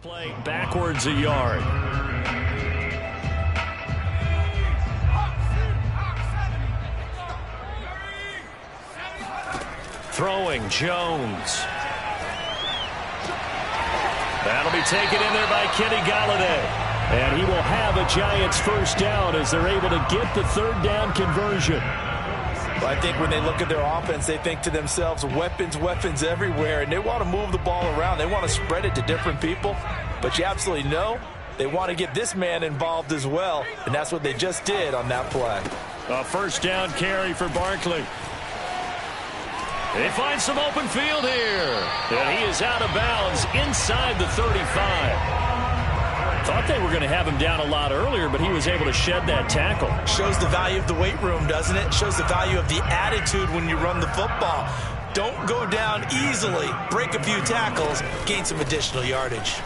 Play backwards a yard. Throwing Jones. That'll be taken in there by Kenny Galladay. And he will have a Giants first down as they're able to get the third down conversion. Well, I think when they look at their offense, they think to themselves, weapons, weapons everywhere, and they want to move the ball around. They want to spread it to different people, but you absolutely know they want to get this man involved as well, and that's what they just did on that play. A first down carry for Barkley. They find some open field here, and he is out of bounds inside the 35. Thought they were going to have him down a lot earlier, but he was able to shed that tackle. Shows the value of the weight room, doesn't it? Shows the value of the attitude when you run the football. Don't go down easily. Break a few tackles, gain some additional yardage.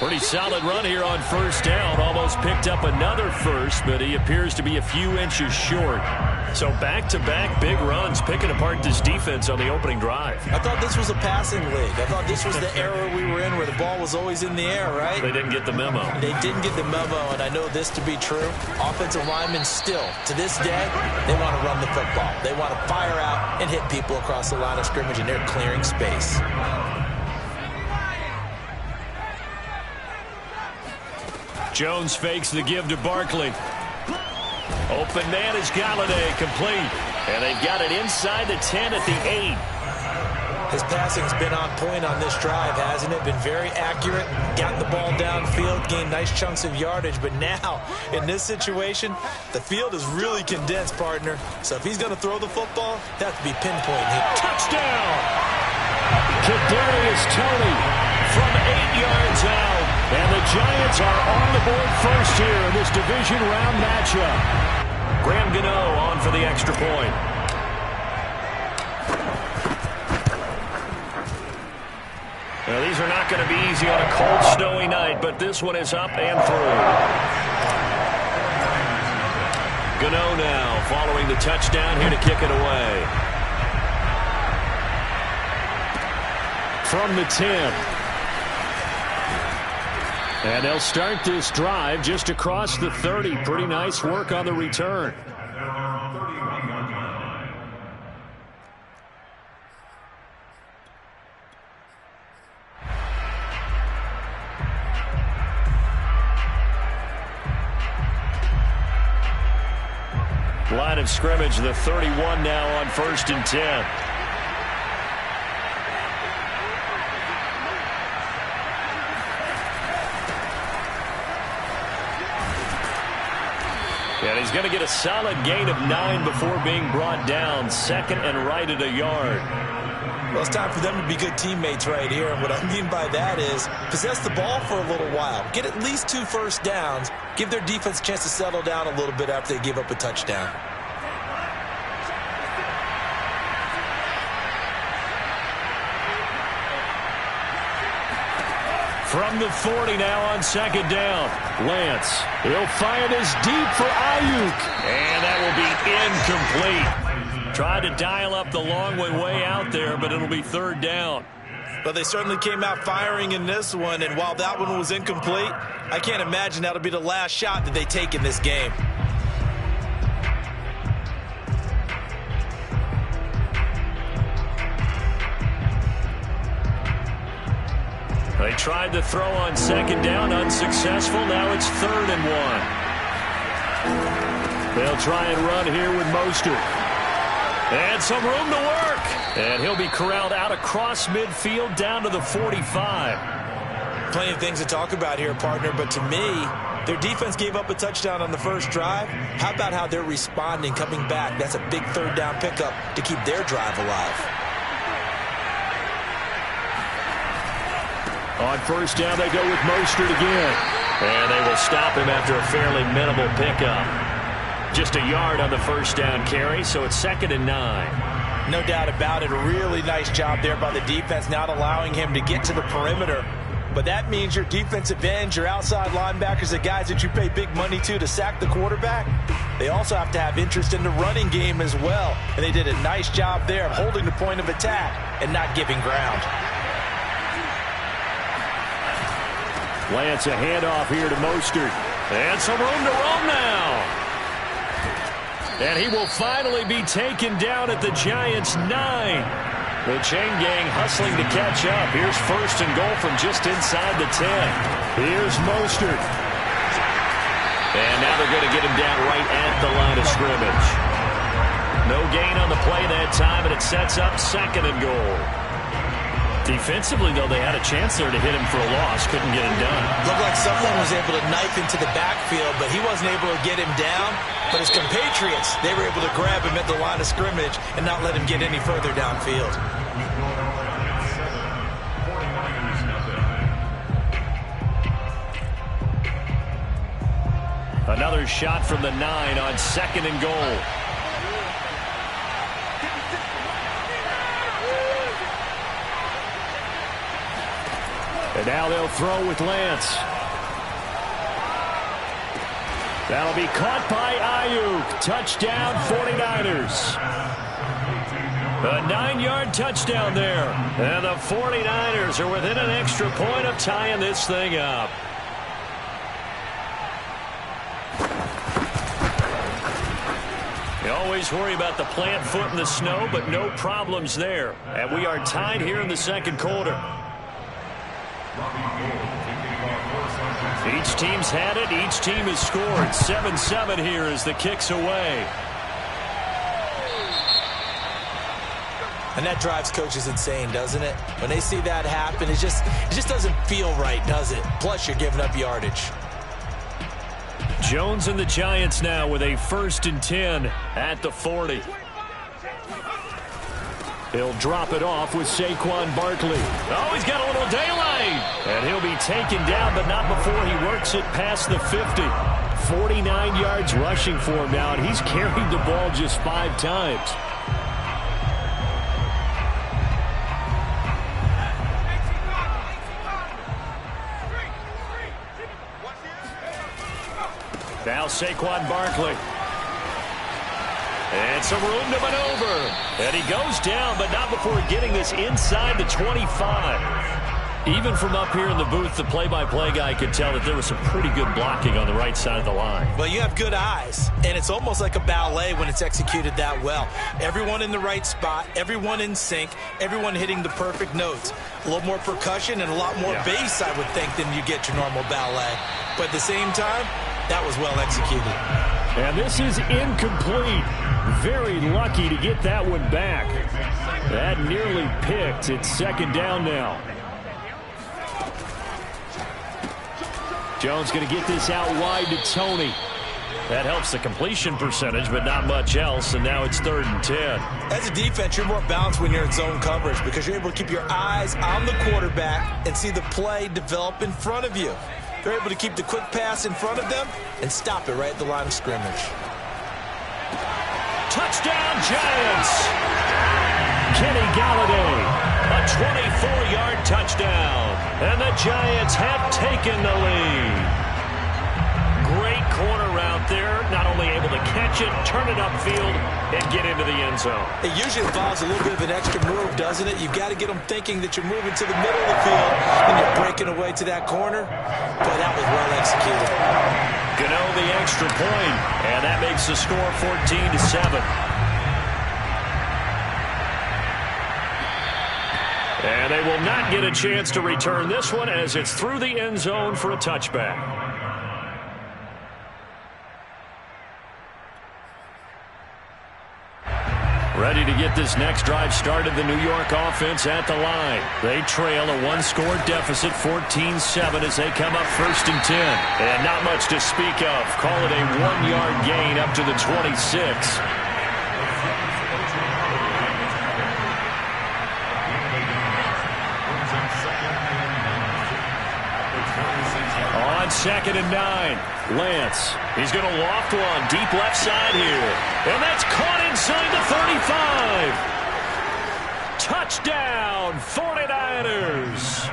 Pretty solid run here on first down. Almost picked up another first, but he appears to be a few inches short. So back-to-back big runs, picking apart this defense on the opening drive. I thought this was a passing league. I thought this was the era we were in where the ball was always in the air, right? They didn't get the memo. They didn't get the memo, and I know this to be true. Offensive linemen still, to this day, they want to run the football. They want to fire out and hit people across the line of scrimmage, and they're clearing space. Jones fakes the give to Barkley. Open man is Galladay, complete. And they've got it inside the 10 at the 8. His passing's been on point on this drive, hasn't it? Been very accurate, got the ball downfield, gained nice chunks of yardage. But now, in this situation, the field is really condensed, partner. So if he's going to throw the football, that has to be pinpoint. Touchdown! Kadarius Toney from 8 yards out. And the Giants are on the board first here in this division round matchup. Graham Gano on for the extra point. Now, these are not going to be easy on a cold, snowy night, but this one is up and through. Gano now following the touchdown here to kick it away. From the 10. And they'll start this drive just across the 30. Pretty nice work on the return. Line of scrimmage, the 31 now on 1st and 10. And he's going to get a solid gain of 9 before being brought down. 2nd and right at a yard. Well, it's time for them to be good teammates right here. And what I mean by that is possess the ball for a little while. Get at least 2 first downs. Give their defense a chance to settle down a little bit after they give up a touchdown. From the 40 now on 2nd down. Lance, he'll fire this deep for Ayuk. And that will be incomplete. Tried to dial up the long way out there, but it'll be 3rd down. But they certainly came out firing in this one, and while that one was incomplete, I can't imagine that'll be the last shot that they take in this game. They tried to throw on 2nd down, unsuccessful. Now it's 3rd and 1. They'll try and run here with Mostert. And some room to work. And he'll be corralled out across midfield down to the 45. Plenty of things to talk about here, partner, but to me, their defense gave up a touchdown on the first drive. How about how they're responding, coming back? That's a big 3rd down pickup to keep their drive alive. On 1st down, they go with Mostert again. And they will stop him after a fairly minimal pickup. Just a yard on the 1st down carry, so it's 2nd and 9. No doubt about it. A really nice job there by the defense, not allowing him to get to the perimeter. But that means your defensive ends, your outside linebackers, the guys that you pay big money to sack the quarterback, they also have to have interest in the running game as well. And they did a nice job there of holding the point of attack and not giving ground. Lance, a handoff here to Mostert. And some room to roam now. And he will finally be taken down at the Giants' 9. The chain gang hustling to catch up. Here's first and goal from just inside the 10. Here's Mostert. And now they're going to get him down right at the line of scrimmage. No gain on the play that time, and it sets up second and goal. Defensively, though, they had a chance there to hit him for a loss. Couldn't get him done. Looked like someone was able to knife into the backfield, but he wasn't able to get him down. But his compatriots, they were able to grab him at the line of scrimmage and not let him get any further downfield. Another shot from the 9 on second and goal. And now they'll throw with Lance. That'll be caught by Ayuk. Touchdown, 49ers. A 9-yard touchdown there. And the 49ers are within an extra point of tying this thing up. You always worry about the plant foot in the snow, but no problems there. And we are tied here in the second quarter. Each team's had it. Each team has scored. 7-7 here as the kick's away. And that drives coaches insane, doesn't it? When they see that happen, it just doesn't feel right, does it? Plus, you're giving up yardage. Jones and the Giants now with a 1st and 10 at the 40. He'll drop it off with Saquon Barkley. Oh, he's got a little daylight. And he'll be taken down, but not before he works it past the 50. 49 yards rushing for him now, and he's carried the ball just 5 times. Now Saquon Barkley. And some room to maneuver. And he goes down, but not before getting this inside the 25. Even from up here in the booth, the play-by-play guy could tell that there was some pretty good blocking on the right side of the line. Well, you have good eyes, and it's almost like a ballet when it's executed that well. Everyone in the right spot, everyone in sync, everyone hitting the perfect notes. A little more percussion and a lot more bass, I would think, than you get your normal ballet. But at the same time, that was well executed. And this is incomplete. Very lucky to get that one back. That nearly picked. It's second down now. Jones going to get this out wide to Tony. That helps the completion percentage, but not much else, and now it's 3rd and 10. As a defense, you're more balanced when you're in zone coverage because you're able to keep your eyes on the quarterback and see the play develop in front of you. They're able to keep the quick pass in front of them and stop it right at the line of scrimmage. Touchdown, Giants! Kenny Galladay, a 24-yard touchdown, and the Giants have taken the lead. Great corner route there, not only able to catch it, turn it upfield, and get into the end zone. It usually involves a little bit of an extra move, doesn't it? You've got to get them thinking that you're moving to the middle of the field and you're breaking away to that corner. But that was well executed. Gano the extra point, and that makes the score 14-7. And they will not get a chance to return this one as it's through the end zone for a touchback. Ready to get this next drive started, the New York offense at the line. They trail a 1-score deficit, 14-7 as they come up 1st and 10. And not much to speak of. Call it a 1-yard gain up to the 26. On 2nd and 9, Lance. He's going to loft one deep left side here. And that's caught inside the 35. Touchdown, 49ers.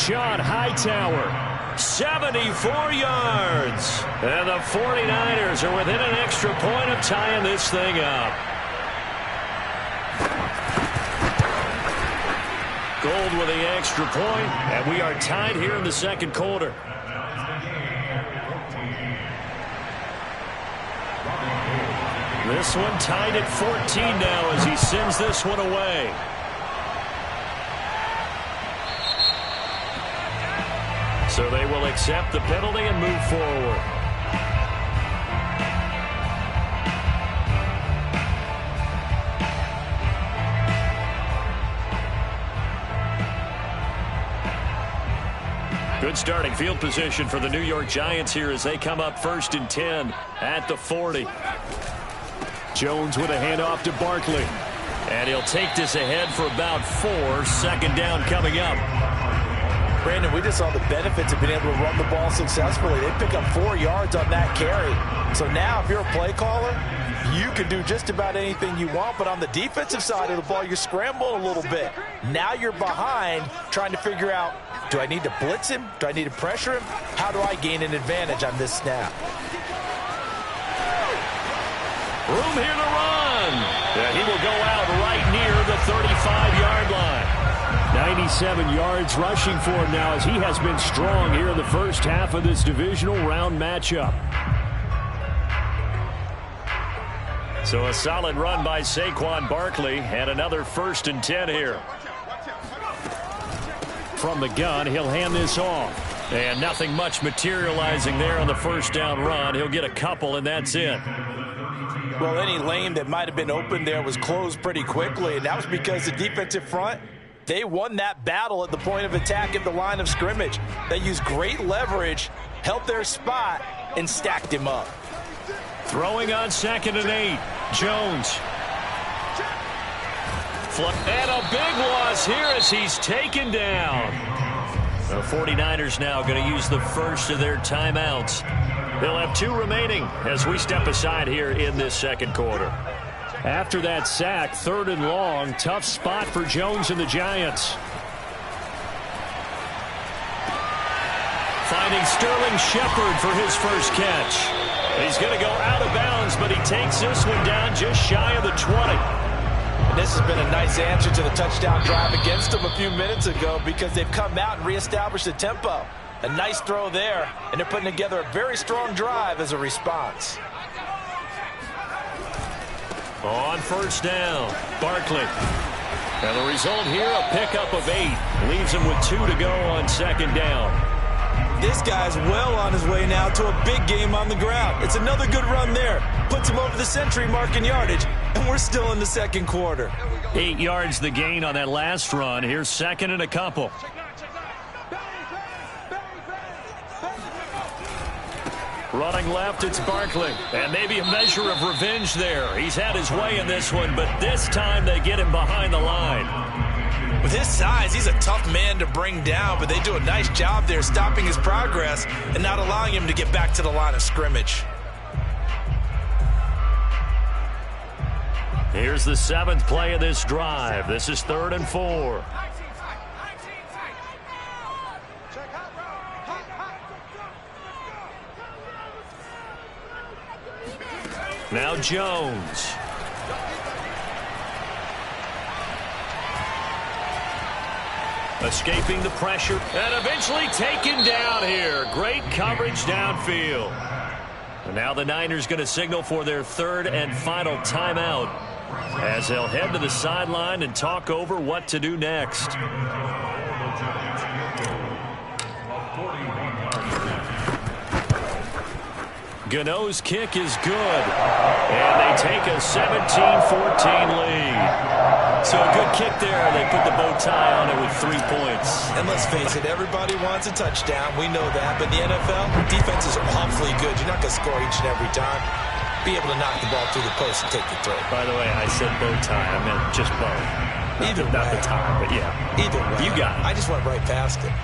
John Hightower, 74 yards. And the 49ers are within an extra point of tying this thing up. Gold with the extra point, and we are tied here in the second quarter. This one tied at 14 now as he sends this one away. So they will accept the penalty and move forward. Good starting field position for the New York Giants here as they come up 1st and 10 at the 40. Jones with a handoff to Barkley. And he'll take this ahead for about 4. 2nd down coming up. Brandon, we just saw the benefits of being able to run the ball successfully. They pick up 4 yards on that carry. So now if you're a play caller, you can do just about anything you want. But on the defensive side of the ball, you're scrambling a little bit. Now you're behind trying to figure out, do I need to blitz him? Do I need to pressure him? How do I gain an advantage on this snap? Room here to run. And he will go out right near the 35-yard line. 97 yards rushing for him now as he has been strong here in the first half of this divisional round matchup. So a solid run by Saquon Barkley and another 1st and 10 here. From the gun, he'll hand this off. And nothing much materializing there on the 1st down run. He'll get a couple, and that's it. Well, any lane that might have been open there was closed pretty quickly, and that was because the defensive front, they won that battle at the point of attack at the line of scrimmage. They used great leverage, held their spot, and stacked him up. Throwing on 2nd and 8. Jones. And a big loss here as he's taken down. The 49ers now going to use the first of their timeouts. They'll have 2 remaining as we step aside here in this second quarter. After that sack, 3rd and long, tough spot for Jones and the Giants. Finding Sterling Shepard for his first catch. He's going to go out of bounds, but he takes this one down just shy of the 20. And this has been a nice answer to the touchdown drive against them a few minutes ago because they've come out and reestablished the tempo. A nice throw there, and they're putting together a very strong drive as a response. On 1st down, Barkley. And the result here, a pickup of 8. Leaves him with 2 to go on 2nd down. This guy's well on his way now to a big game on the ground. It's another good run there. Puts him over the century mark in yardage, and we're still in the second quarter. 8 yards the gain on that last run. Here's 2nd and a couple. Running left, it's Barkley. And maybe a measure of revenge there. He's had his way in this one, but this time they get him behind the line. With his size, he's a tough man to bring down, but they do a nice job there stopping his progress and not allowing him to get back to the line of scrimmage. Here's the 7th play of this drive. This is 3rd and 4. Now Jones. Escaping the pressure and eventually taken down here. Great coverage downfield. And now the Niners going to signal for their 3rd and final timeout as they'll head to the sideline and talk over what to do next. Gano's kick is good. And they take a 17-14 lead. So a good kick there. They put the bow tie on it with 3 points. And let's face it, everybody wants a touchdown. We know that. But in the NFL, defenses are awfully good. You're not going to score each and every time. Be able to knock the ball through the post and take the throw. By the way, I said bow tie. I meant just bow. Either way. Not the tie, but yeah. Either way. You got it. I just went right past it.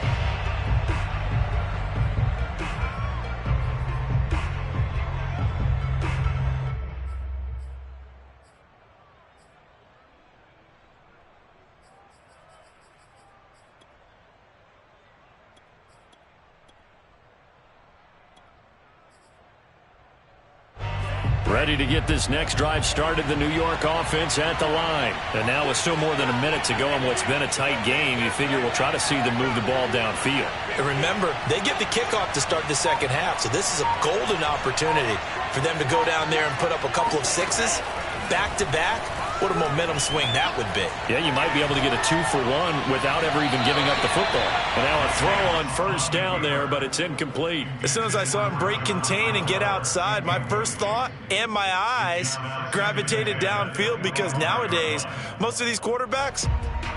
Ready to get this next drive started, the New York offense at the line. And now with still more than a minute to go in what's been a tight game, you figure we'll try to see them move the ball downfield. And remember, they get the kickoff to start the second half, so this is a golden opportunity for them to go down there and put up a couple of sixes back-to-back. What a momentum swing that would be. Yeah, you might be able to get a 2-for-1 without ever even giving up the football. And now a throw on first down there, but it's incomplete. As soon as I saw him break contain and get outside, my first thought and my eyes gravitated downfield, because nowadays, most of these quarterbacks,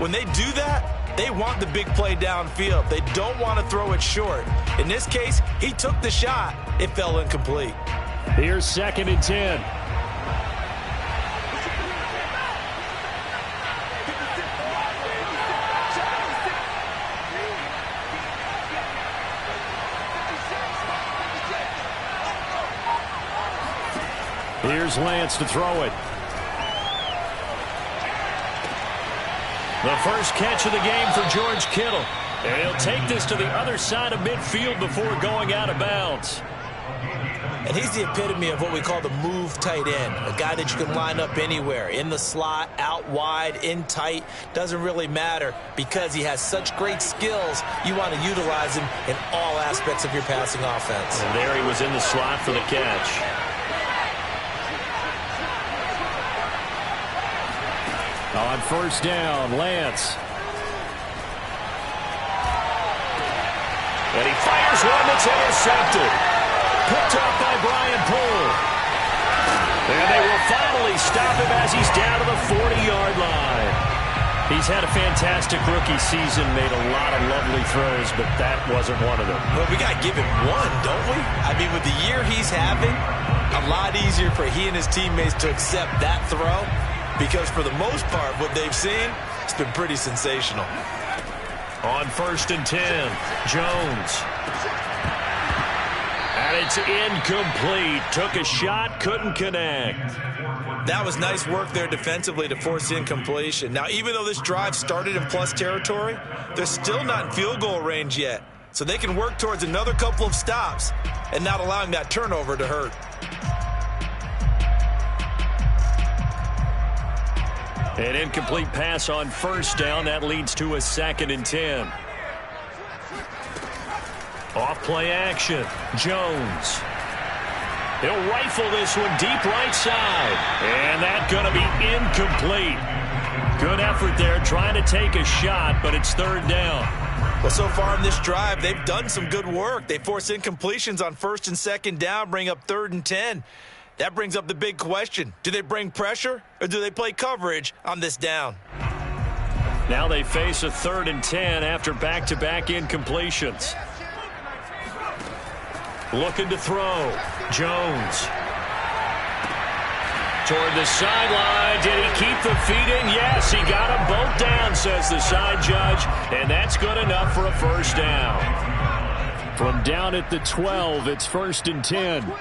when they do that, they want the big play downfield. They don't want to throw it short. In this case, he took the shot. It fell incomplete. Here's 2nd and 10. Here's Lance to throw it. The first catch of the game for George Kittle. And he'll take this to the other side of midfield before going out of bounds. And he's the epitome of what we call the move tight end. A guy that you can line up anywhere. In the slot, out wide, in tight. Doesn't really matter, because he has such great skills. You want to utilize him in all aspects of your passing offense. And there he was in the slot for the catch. On first down, Lance. And he fires one that's intercepted. Picked off by Brian Poole. And they will finally stop him as he's down to the 40-yard line. He's had a fantastic rookie season, made a lot of lovely throws, but that wasn't one of them. Well, we got to give him one, don't we? I mean, with the year he's having, a lot easier for he and his teammates to accept that throw. Because for the most part, what they've seen, it's been pretty sensational. On 1st and 10, Jones. And it's incomplete. Took a shot, couldn't connect. That was nice work there defensively to force incompletion. Now, even though this drive started in plus territory, they're still not in field goal range yet. So they can work towards another couple of stops and not allowing that turnover to hurt. An incomplete pass on first down. That leads to a 2nd and 10. Off play action. Jones. He'll rifle this one deep right side. And that's going to be incomplete. Good effort there trying to take a shot, but it's 3rd down. Well, so far in this drive, they've done some good work. They force incompletions on 1st and 2nd down, bring up 3rd and 10. That brings up the big question. Do they bring pressure or do they play coverage on this down? Now they face a 3rd and 10 after back-to-back incompletions. Looking to throw. Jones. Toward the sideline. Did he keep the feet in? Yes, he got them both down, says the side judge. And that's good enough for a first down. From down at the 12, it's 1st and 10.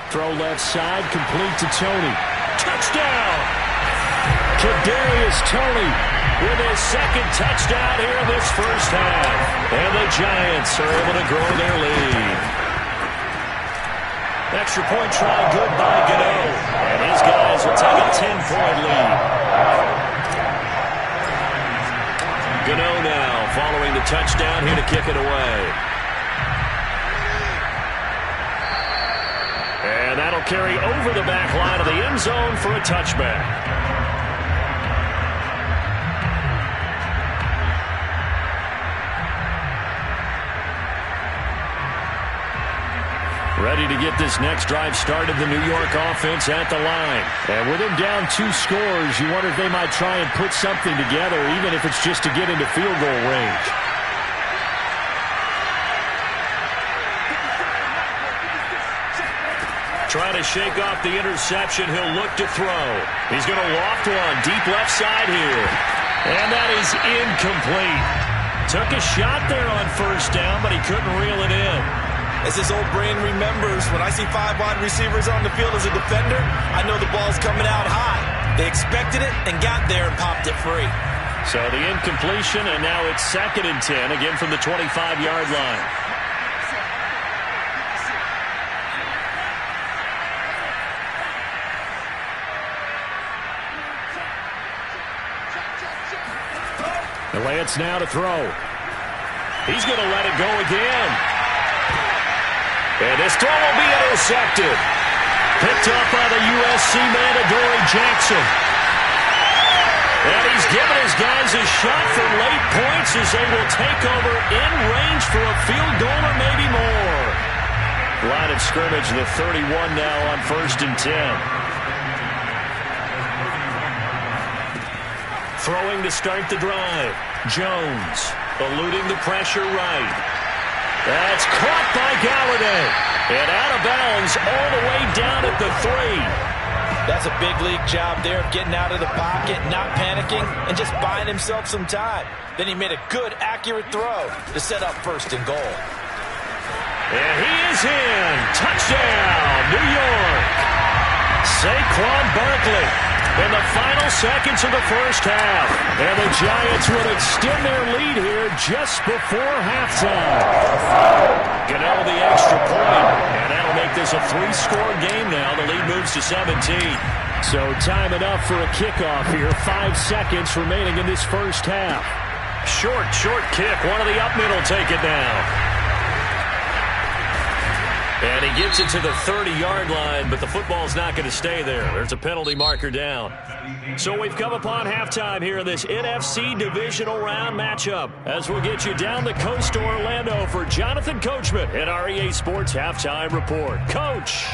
Throw left side, complete to Tony. Touchdown! Kadarius Toney with his 2nd touchdown here in this first half. And the Giants are able to grow their lead. Extra point try good by Gano. And his guys will take a 10-point lead. Gano now following the touchdown here to kick it away. And that'll carry over the back line of the end zone for a touchback. Ready to get this next drive started, the New York offense at the line. And with them down 2 scores, you wonder if they might try and put something together, even if it's just to get into field goal range. Trying to shake off the interception. He'll look to throw. He's going to loft one deep left side here. And that is incomplete. Took a shot there on first down, but he couldn't reel it in. As his old brain remembers, when I see 5 wide receivers on the field as a defender, I know the ball's coming out high. They expected it and got there and popped it free. So the incompletion, and now it's 2nd and 10, again from the 25-yard line. Giants now to throw. He's going to let it go again. And this throw will be intercepted. Picked up by the USC man, Adoree Jackson. And he's given his guys a shot for late points as they will take over in range for a field goal or maybe more. Line of scrimmage, the 31 now on 1st and 10. Throwing to start the drive. Jones eluding the pressure right. That's caught by Galladay. And out of bounds all the way down at the 3. That's a big league job there of getting out of the pocket, not panicking, and just buying himself some time. Then he made a good, accurate throw to set up 1st and goal. And he is in. Touchdown, New York. Saquon Barkley in the final seconds of the first half. And the Giants will extend their lead here just before halftime. Gano the extra point. And that'll make this a 3-score game now. The lead moves to 17. So time enough for a kickoff here. 5 seconds remaining in this first half. Short kick. One of the up middle take it down. And he gets it to the 30-yard line, but the football's not going to stay there. There's a penalty marker down. So we've come upon halftime here in this NFC Divisional Round matchup, as we'll get you down the coast to Orlando for Jonathan Coachman at our EA Sports Halftime Report. Coach.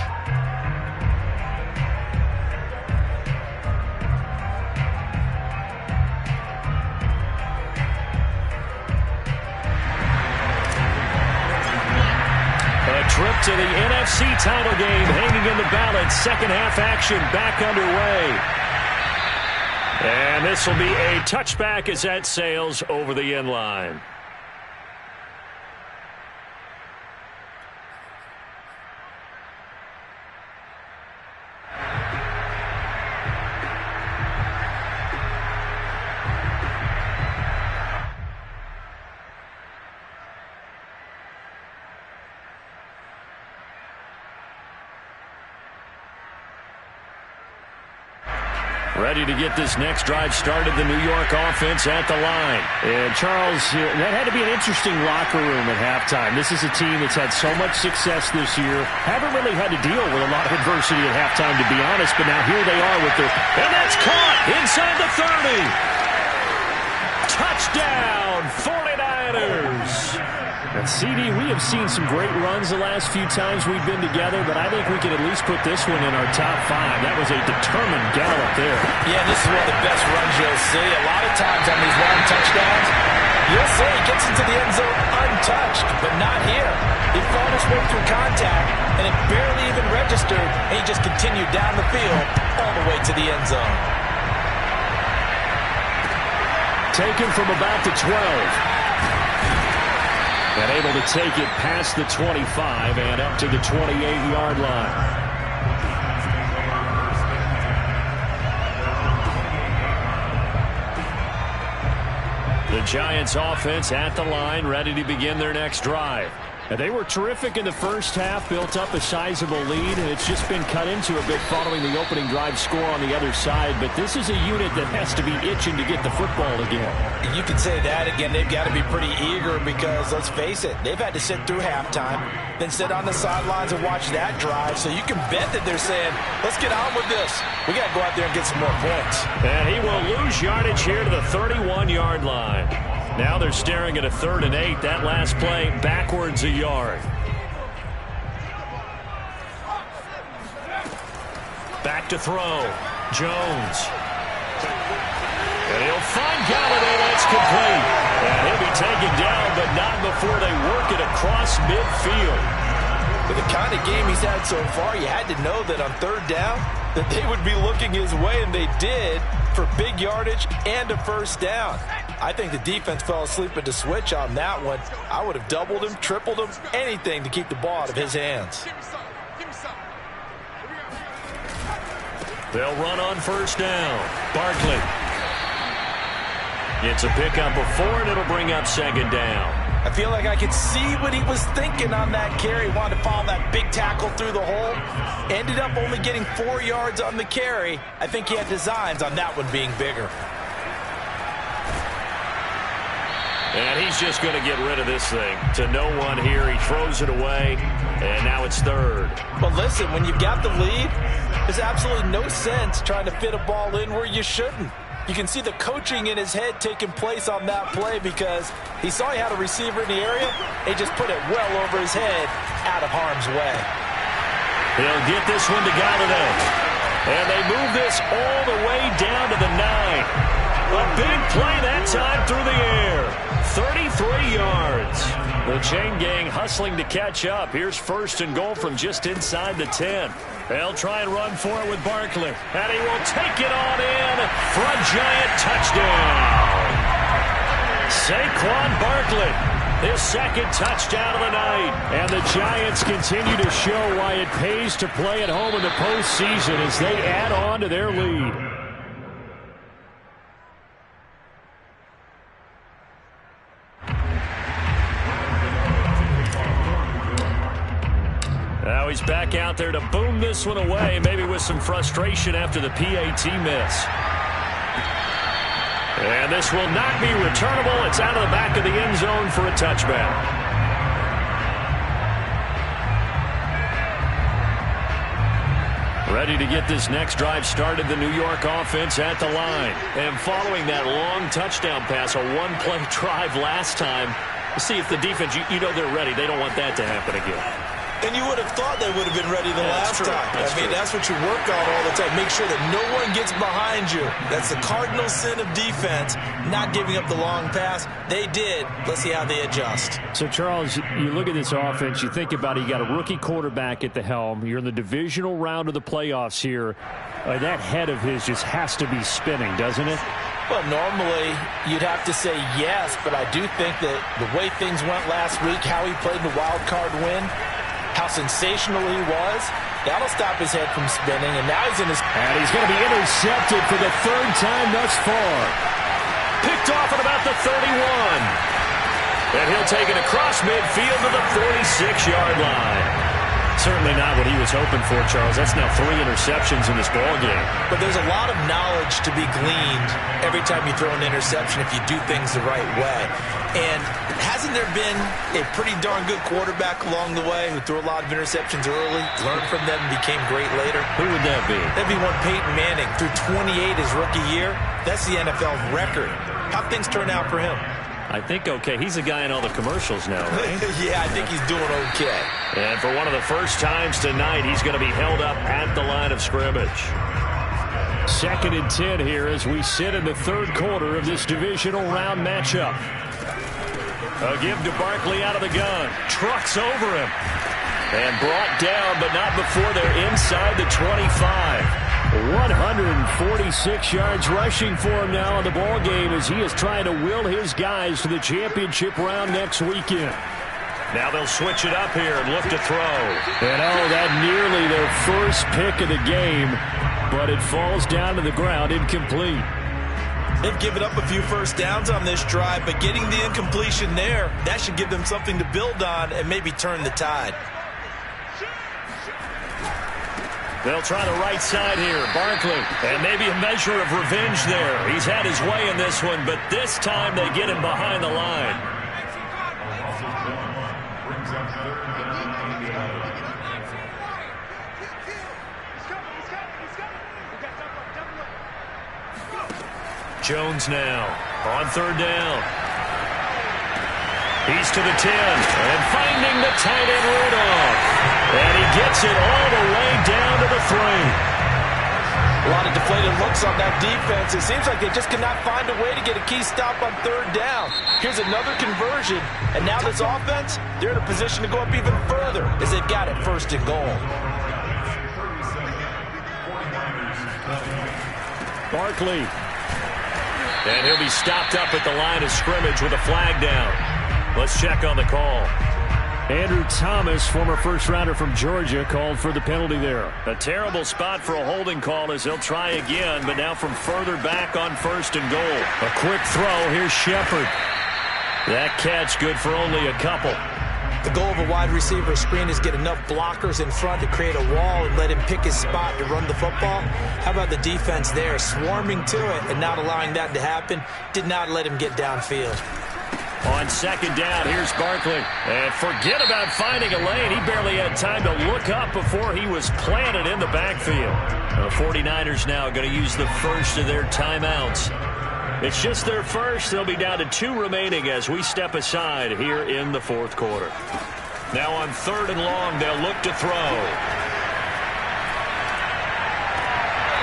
Trip to the NFC title game hanging in the balance. Second half action back underway. And this will be a touchback as that sails over the end line. Ready to get this next drive started, the New York offense at the line. And Charles, that had to be an interesting locker room at halftime. This is a team that's had so much success this year. Haven't really had to deal with a lot of adversity at halftime, to be honest, but now here they are with their... And that's caught inside the 30. Touchdown, 49ers. And CD, we have seen some great runs the last few times we've been together, but I think we can at least put this one in our top 5. That was a determined gallop there. Yeah, this is one of the best runs you'll see. A lot of times on these long touchdowns, you'll see he gets into the end zone untouched, but not here. He fought his way through contact, and it barely even registered, and he just continued down the field all the way to the end zone. Taken from about the 12. And able to take it past the 25 and up to the 28-yard line. The Giants offense at the line, ready to begin their next drive. And they were terrific in the first half, built up a sizable lead, and it's just been cut into a bit following the opening drive score on the other side. But this is a unit that has to be itching to get the football again. You can say that again. They've got to be pretty eager because, let's face it, they've had to sit through halftime, then sit on the sidelines and watch that drive. So you can bet that they're saying, let's get on with this. We got to go out there and get some more points. And he will lose yardage here to the 31-yard line. Now they're staring at a 3rd and 8. That last play backwards a yard. Back to throw. Jones. And he'll find Galladay. That's complete. And he'll be taken down, but not before they work it across midfield. With the kind of game he's had so far, you had to know that on 3rd down that they would be looking his way, and they did, for big yardage and a 1st down. I think the defense fell asleep at the switch on that one. I would have doubled him, tripled him, anything to keep the ball out of his hands. They'll run on 1st down. Barkley. It's a pickup of 4, and it'll bring up 2nd down. I feel like I could see what he was thinking on that carry. He wanted to follow that big tackle through the hole. Ended up only getting 4 yards on the carry. I think he had designs on that one being bigger. And he's just going to get rid of this thing to no one here. He throws it away, and now it's third. But listen, when you've got the lead, there's absolutely no sense trying to fit a ball in where you shouldn't. You can see the coaching in his head taking place on that play because he saw he had a receiver in the area. He just put it well over his head out of harm's way. He'll get this one to Galladay. And they move this all the way down to the 9. A big play that time through the air. 33 yards. The chain gang hustling to catch up. Here's first and goal from just inside the 10. They'll try and run for it with Barkley. And he will take it on in for a giant touchdown. Saquon Barkley, his second touchdown of the night. And the Giants continue to show why it pays to play at home in the postseason as they add on to their lead. Now he's back out there to boom this one away, maybe with some frustration after the PAT miss. And this will not be returnable. It's out of the back of the end zone for a touchback. Ready to get this next drive started, the New York offense at the line. And following that long touchdown pass, a one-play drive last time, see if the defense, you know they're ready. They don't want that to happen again. And you would have thought they would have been ready the last time. That's what you work on all the time. Make sure that no one gets behind you. That's the cardinal sin of defense, not giving up the long pass. They did. Let's see how they adjust. So, Charles, you look at this offense, you think about it, you got a rookie quarterback at the helm. You're in the divisional round of the playoffs here. That head of his just has to be spinning, doesn't it? Well, normally you'd have to say yes, but I do think that the way things went last week, how he played the wild card win, how sensational he was, that'll stop his head from spinning, and now he's in his... And he's going to be intercepted for the third time thus far. Picked off at about the 31. And he'll take it across midfield to the 46-yard line. Certainly not what he was hoping for, Charles. That's now 3 interceptions in this ballgame. But there's a lot of knowledge to be gleaned every time you throw an interception if you do things the right way. And hasn't there been a pretty darn good quarterback along the way who threw a lot of interceptions early, learned from them, and became great later? Who would that be? That'd be one Peyton Manning. Threw 28 his rookie year. That's the NFL record. How'd things turn out for him? I think okay. He's a guy in all the commercials now, right? Yeah, I think he's doing okay. And for one of the first times tonight, he's going to be held up at the line of scrimmage. 2nd and 10 here as we sit in the third quarter of this divisional round matchup. A give to Barkley out of the gun. Trucks over him. And brought down, but not before they're inside the 25. 146 yards rushing for him now in the ball game as he is trying to will his guys to the championship round next weekend. Now they'll switch it up here and look to throw. And that nearly their first pick of the game, but it falls down to the ground incomplete. They've given up a few first downs on this drive, but getting the incompletion there, that should give them something to build on and maybe turn the tide. They'll try the right side here. Barkley, and maybe a measure of revenge there. He's had his way in this one, but this time they get him behind the line. Jones now on 3rd down. He's to the 10 and finding the tight end Rudolph. And he gets it all the way down to the 3. A lot of deflated looks on that defense. It seems like they just cannot find a way to get a key stop on 3rd down. Here's another conversion. And now this offense, they're in a position to go up even further as they've got it 1st and goal. Barkley. And he'll be stopped up at the line of scrimmage with a flag down. Let's check on the call. Andrew Thomas, former first-rounder from Georgia, called for the penalty there. A terrible spot for a holding call as they'll try again, but now from further back on 1st and goal. A quick throw. Here's Shepard. That catch good for only a couple. The goal of a wide receiver screen is get enough blockers in front to create a wall and let him pick his spot to run the football. How about the defense there, swarming to it and not allowing that to happen? Did not let him get downfield. On second down, here's Barkley. And forget about finding a lane. He barely had time to look up before he was planted in the backfield. The 49ers now going to use the first of their timeouts. It's just their first. They'll be down to 2 remaining as we step aside here in the fourth quarter. Now on 3rd and long, they'll look to throw.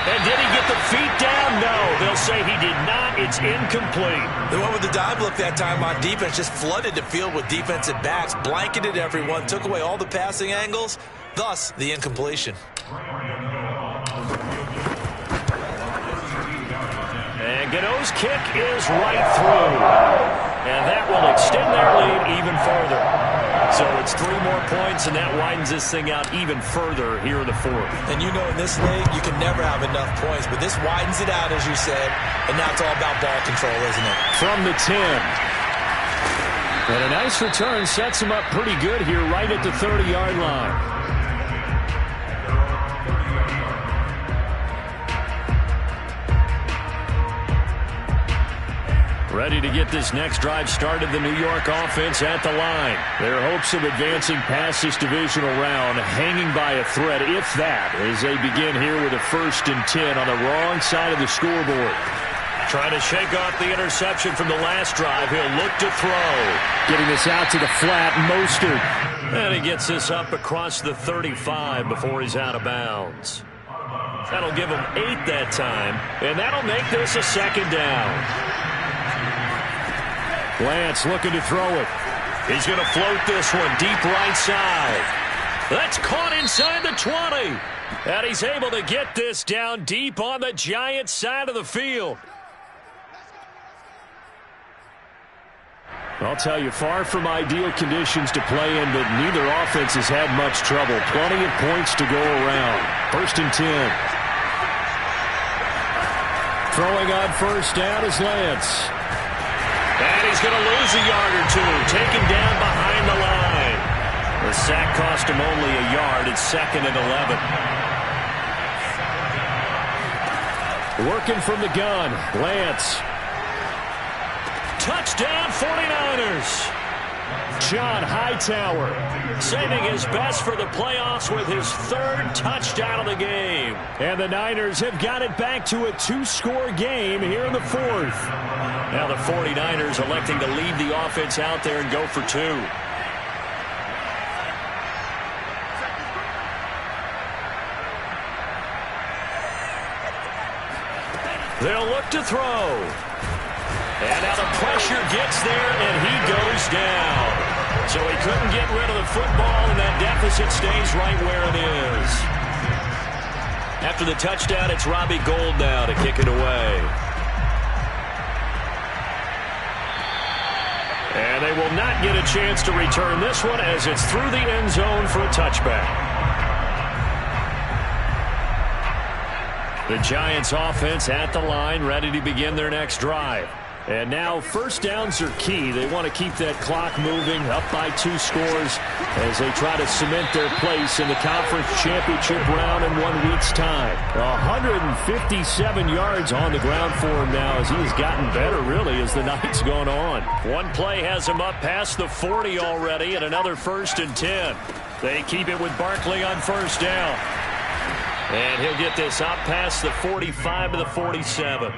And did he get the feet down? No. They'll say he did not. It's incomplete. They went with the dive look that time on defense. Just flooded the field with defensive backs. Blanketed everyone. Took away all the passing angles. Thus, the incompletion. And Gano's kick is right through. And that will extend their lead even further. So it's 3 more points, and that widens this thing out even further here in the fourth. And you know in this league, you can never have enough points, but this widens it out, as you said, and now it's all about ball control, isn't it? From the 10. And a nice return sets him up pretty good here right at the 30-yard line. Ready to get this next drive started, the New York offense at the line. Their hopes of advancing past this divisional round hanging by a thread, if that, as they begin here with a 1st and 10 on the wrong side of the scoreboard. Trying to shake off the interception from the last drive. He'll look to throw. Getting this out to the flat, Mostert. And he gets this up across the 35 before he's out of bounds. That'll give him 8 that time, and that'll make this a 2nd down. Lance looking to throw it. He's going to float this one deep right side. That's caught inside the 20. And he's able to get this down deep on the Giants' side of the field. I'll tell you, far from ideal conditions to play in, but neither offense has had much trouble. Plenty of points to go around. 1st and 10. Throwing on 1st down is Lance. And he's going to lose a yard or 2. Taken down behind the line. The sack cost him only a yard. It's 2nd and 11. Working from the gun. Lance. Touchdown 49ers. John Hightower saving his best for the playoffs with his 3rd touchdown of the game. And the Niners have got it back to a 2-score game here in the 4th. Now the 49ers electing to leave the offense out there and go for 2. They'll look to throw. And now the pressure gets there, and he goes down. So he couldn't get rid of the football, and that deficit stays right where it is. After the touchdown, it's Robbie Gould now to kick it away. And they will not get a chance to return this one as it's through the end zone for a touchback. The Giants offense at the line, ready to begin their next drive. And now 1st downs are key. They want to keep that clock moving, up by 2 scores as they try to cement their place in the conference championship round in 1 week's time. 157 yards on the ground for him now as he's gotten better, really, as the night's gone on. One play has him up past the 40 already, and another 1st and 10. They keep it with Barkley on 1st down. And he'll get this up past the 45 to the 47.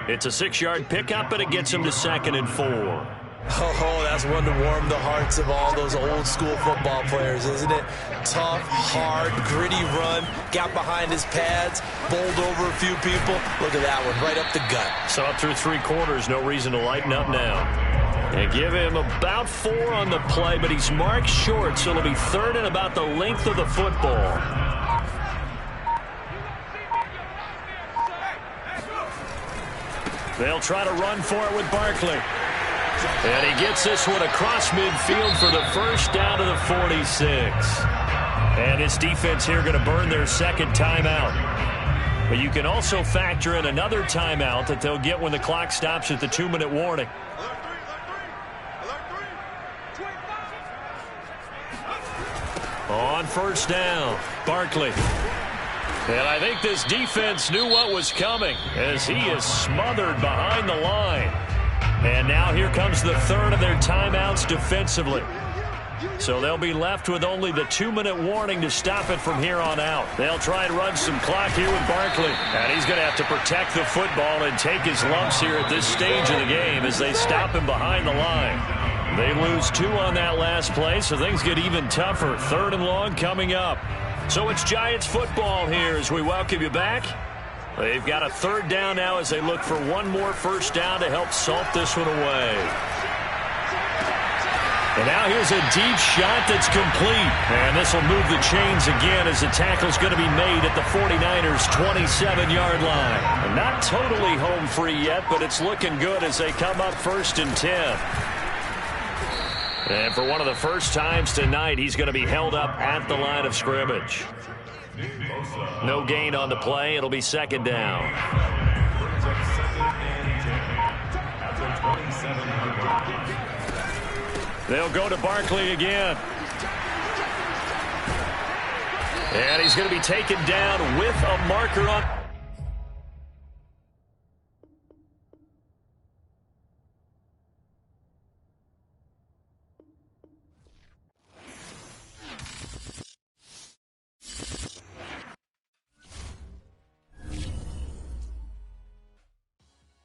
It's a 6-yard pickup, and it gets him to 2nd and 4. Oh, that's one to warm the hearts of all those old-school football players, isn't it? Tough, hard, gritty run, got behind his pads, bowled over a few people. Look at that one, right up the gut. So up through 3 quarters, no reason to lighten up now. And give him about 4 on the play, but he's marked short, so it'll be 3rd and about the length of the football. They'll try to run for it with Barkley. And he gets this one across midfield for the 1st down to the 46. And his defense here going to burn their 2nd timeout. But you can also factor in another timeout that they'll get when the clock stops at the 2-minute warning. On 1st down, Barkley. And I think this defense knew what was coming as he is smothered behind the line. And now here comes the third of their timeouts defensively. So they'll be left with only the 2-minute warning to stop it from here on out. They'll try and run some clock here with Barkley. And he's going to have to protect the football and take his lumps here at this stage of the game as they stop him behind the line. They lose 2 on that last play, so things get even tougher. 3rd and long coming up. So it's Giants football here as we welcome you back. They've got a 3rd down now as they look for one more first down to help salt this one away. And now here's a deep shot that's complete. And this will move the chains again as the tackle's going to be made at the 49ers' 27-yard line. And not totally home free yet, but it's looking good as they come up 1st and 10. And for one of the first times tonight, he's going to be held up at the line of scrimmage. No gain on the play. It'll be 2nd down. They'll go to Barkley again. And he's going to be taken down with a marker on.